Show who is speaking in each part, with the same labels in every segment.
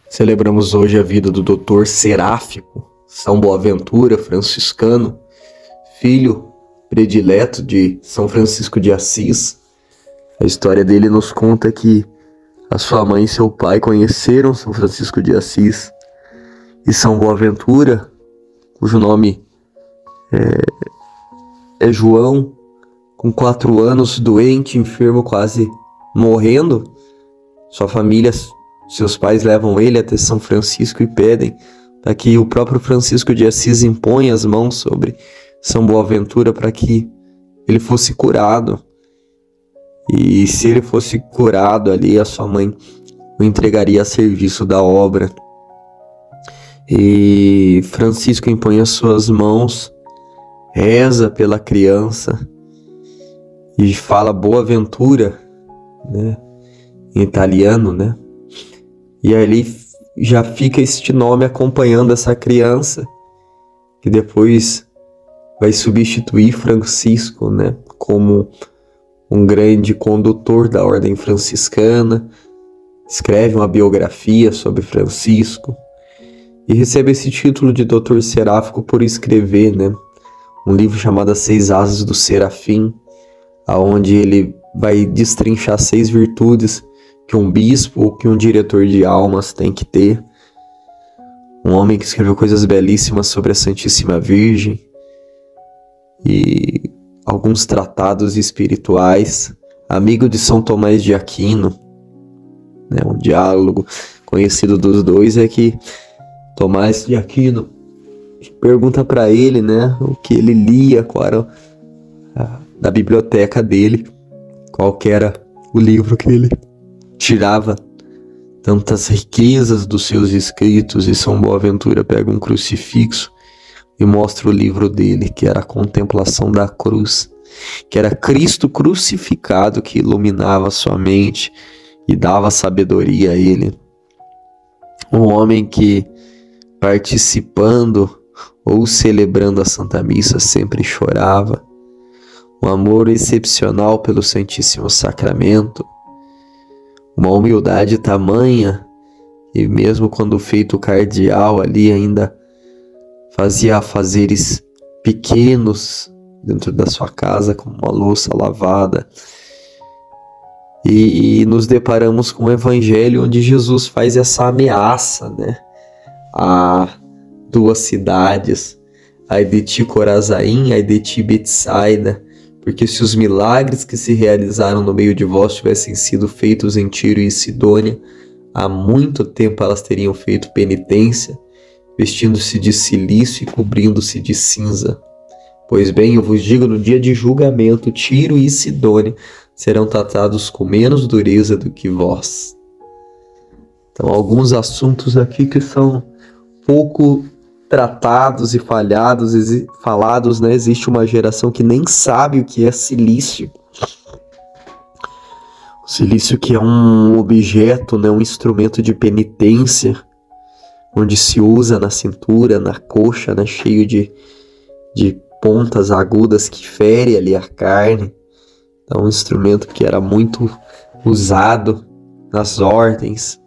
Speaker 1: Celebramos hoje a vida do Dr. Seráfico, São Boaventura, franciscano, filho predileto de São Francisco de Assis. A história dele nos conta que a sua mãe e seu pai conheceram São Francisco de Assis e São Boaventura, cujo nome é João, com 4 anos, doente, enfermo, quase morrendo. Sua família, seus pais levam ele até São Francisco e pedem para que o próprio Francisco de Assis imponha as mãos sobre São Boaventura para que ele fosse curado. E se ele fosse curado ali, a sua mãe o entregaria a serviço da obra. E Francisco impõe as suas mãos, reza pela criança e fala Boaventura, né, em italiano, né? E ali já fica este nome acompanhando essa criança, que depois vai substituir Francisco, né, como um grande condutor da ordem franciscana. Escreve uma biografia sobre Francisco e recebe esse título de Dr. Seráfico por escrever, né, um livro chamado As 6 Asas do Serafim, aonde ele vai destrinchar 6 virtudes que um bispo ou que um diretor de almas tem que ter. Um homem que escreveu coisas belíssimas sobre a Santíssima Virgem e alguns tratados espirituais. Amigo de São Tomás de Aquino, né? Um diálogo conhecido dos dois é que Tomás de Aquino pergunta para ele, né, o que ele lia, qual era da biblioteca dele, qual que era o livro que ele tirava tantas riquezas dos seus escritos. E São Boaventura pega um crucifixo e mostra o livro dele, que era a Contemplação da Cruz, que era Cristo crucificado, que iluminava sua mente e dava sabedoria a ele. Um homem que, participando ou celebrando a Santa Missa, sempre chorava. Um amor excepcional pelo Santíssimo Sacramento, uma humildade tamanha, e mesmo quando feito cardeal ali ainda fazia afazeres pequenos dentro da sua casa, como uma louça lavada. E nos deparamos com o Evangelho onde Jesus faz essa ameaça, né, a 2 cidades, ai de ti Corazaim, ai de ti Betsaida, porque se os milagres que se realizaram no meio de vós tivessem sido feitos em Tiro e Sidônia, há muito tempo elas teriam feito penitência, vestindo-se de cilício e cobrindo-se de cinza. Pois bem, eu vos digo, no dia de julgamento, Tiro e Sidônia serão tratados com menos dureza do que vós. Então, alguns assuntos aqui que são pouco tratados e falados, né? Existe uma geração que nem sabe o que é cilício. O cilício, que é um objeto, né? Um instrumento de penitência, onde se usa na cintura, na coxa, né? Cheio de pontas agudas que fere ali a carne. É um instrumento que era muito usado nas ordens,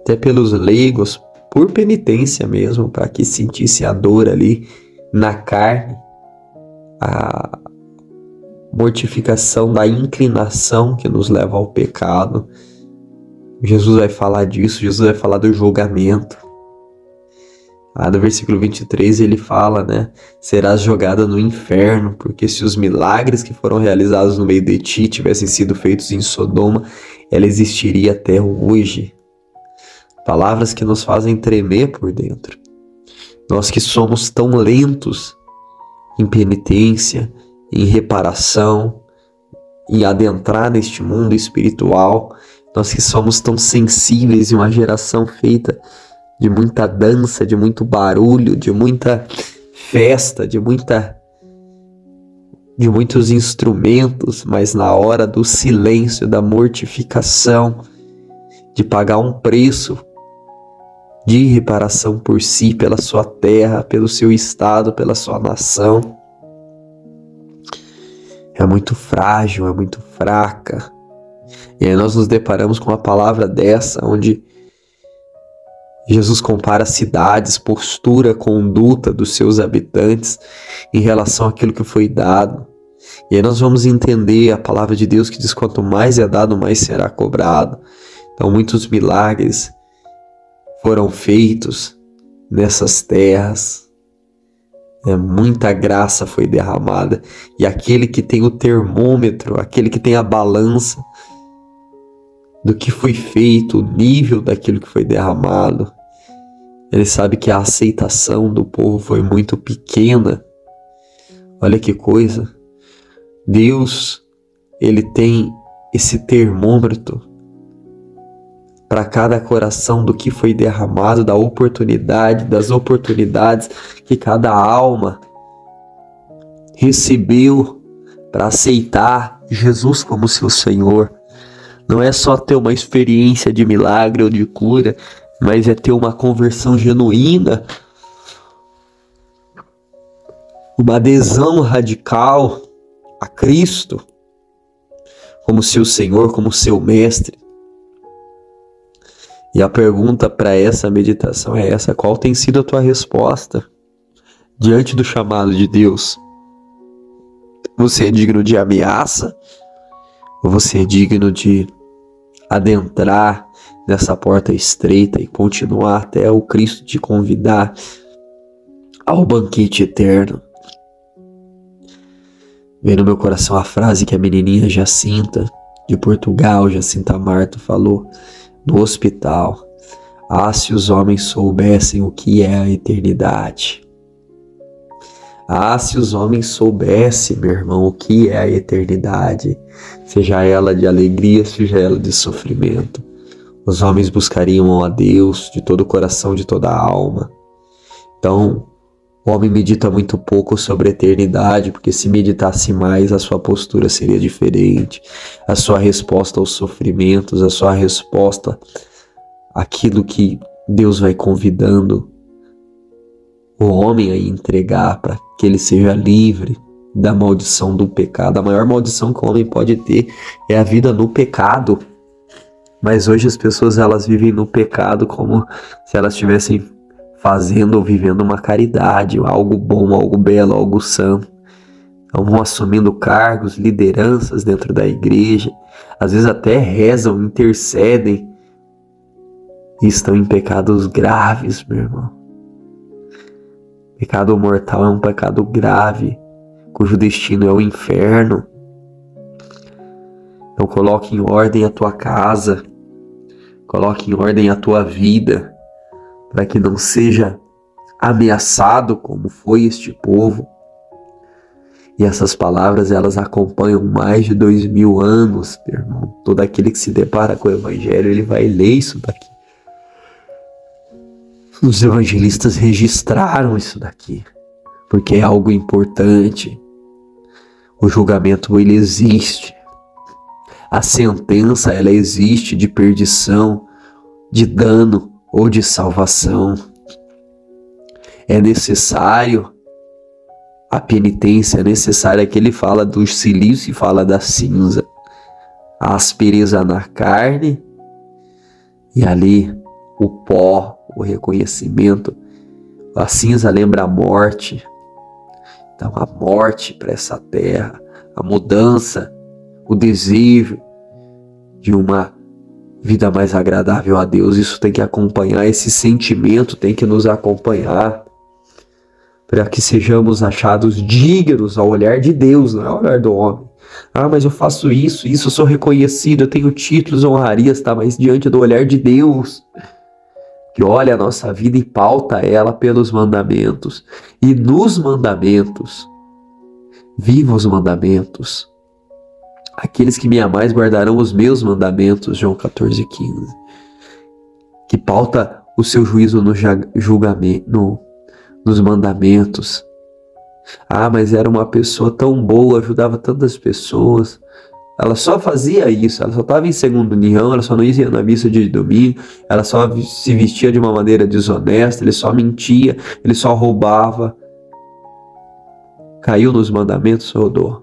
Speaker 1: até pelos leigos, por penitência mesmo, para que sentisse a dor ali na carne, a mortificação da inclinação que nos leva ao pecado. Jesus vai falar disso, Jesus vai falar do julgamento. No versículo 23 ele fala, né, serás jogada no inferno, porque se os milagres que foram realizados no meio de ti tivessem sido feitos em Sodoma, ela existiria até hoje. Palavras que nos fazem tremer por dentro. Nós que somos tão lentos em penitência, em reparação, em adentrar neste mundo espiritual, nós que somos tão sensíveis em uma geração feita de muita dança, de muito barulho, de muita festa, de muitos instrumentos, mas na hora do silêncio, da mortificação, de pagar um preço de reparação por si, pela sua terra, pelo seu estado, pela sua nação, é muito frágil, é muito fraca. E aí nós nos deparamos com uma palavra dessa, onde Jesus compara cidades, postura, conduta dos seus habitantes em relação àquilo que foi dado. E aí nós vamos entender a palavra de Deus que diz: quanto mais é dado, mais será cobrado. Então muitos milagres foram feitos nessas terras. Muita graça foi derramada. E aquele que tem o termômetro, aquele que tem a balança do que foi feito, o nível daquilo que foi derramado, ele sabe que a aceitação do povo foi muito pequena. Olha que coisa. Deus, ele tem esse termômetro para cada coração do que foi derramado, da oportunidade, das oportunidades que cada alma recebeu para aceitar Jesus como seu Senhor. Não é só ter uma experiência de milagre ou de cura, mas é ter uma conversão genuína, uma adesão radical a Cristo como seu Senhor, como seu Mestre. E a pergunta para essa meditação é essa: qual tem sido a tua resposta diante do chamado de Deus? Você é digno de ameaça? Ou você é digno de adentrar nessa porta estreita e continuar até o Cristo te convidar ao banquete eterno? Vem no meu coração a frase que a menininha Jacinta, de Portugal, Jacinta Marto, falou no hospital: ah, se os homens soubessem o que é a eternidade. Ah, se os homens soubessem, meu irmão, o que é a eternidade, seja ela de alegria, seja ela de sofrimento, os homens buscariam a Deus de todo o coração, de toda a alma. Então, o homem medita muito pouco sobre a eternidade, porque se meditasse mais, a sua postura seria diferente, a sua resposta aos sofrimentos, a sua resposta àquilo que Deus vai convidando o homem a entregar para que ele seja livre da maldição do pecado. A maior maldição que o homem pode ter é a vida no pecado. Mas hoje as pessoas, elas vivem no pecado como se elas estivessem fazendo ou vivendo uma caridade, algo bom, algo belo, algo santo. Então vão assumindo cargos, lideranças dentro da igreja, às vezes até rezam, intercedem e estão em pecados graves, meu irmão. Pecado mortal é um pecado grave, cujo destino é o inferno. Então coloque em ordem a tua casa, coloque em ordem a tua vida, para que não seja ameaçado como foi este povo. E essas palavras, elas acompanham mais de 2000 anos, meu irmão. Todo aquele que se depara com o Evangelho, ele vai ler isso daqui. Os evangelistas registraram isso daqui, porque é algo importante. O julgamento, ele existe. A sentença, ela existe, de perdição, de dano ou de salvação. É necessário a penitência, é necessária, que ele fala do silício e fala da cinza. A aspereza na carne e ali o pó, o reconhecimento. A cinza lembra a morte. Então a morte para essa terra, a mudança, o desejo de uma vida mais agradável a Deus, isso tem que acompanhar, esse sentimento tem que nos acompanhar, para que sejamos achados dignos ao olhar de Deus, não é ao olhar do homem. Ah, mas eu faço isso, eu sou reconhecido, eu tenho títulos, honrarias, tá? Mas diante do olhar de Deus, que olha a nossa vida e pauta ela pelos mandamentos. E nos mandamentos, viva os mandamentos. Aqueles que me amais guardarão os meus mandamentos, João 14,15. Que pauta o seu juízo no julgamento, nos mandamentos. Ah, mas era uma pessoa tão boa, ajudava tantas pessoas. Ela só fazia isso, ela só estava em segunda união, ela só não ia na missa de domingo, ela só se vestia de uma maneira desonesta, ele só mentia, ele só roubava. Caiu nos mandamentos, rodou.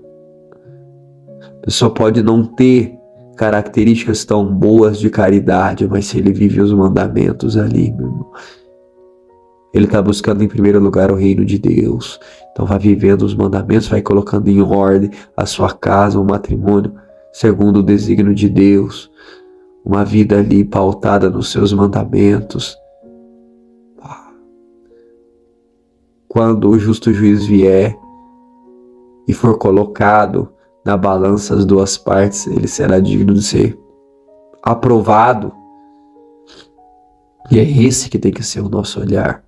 Speaker 1: A pessoa pode não ter características tão boas de caridade, mas se ele vive os mandamentos ali, meu irmão, Ele está buscando em primeiro lugar o reino de Deus. Então vai vivendo os mandamentos, vai colocando em ordem a sua casa, o matrimônio, segundo o desígnio de Deus. Uma vida ali pautada nos seus mandamentos. Quando o justo juiz vier e for colocado na balança as duas partes, ele será digno de ser aprovado. E é esse que tem que ser o nosso olhar.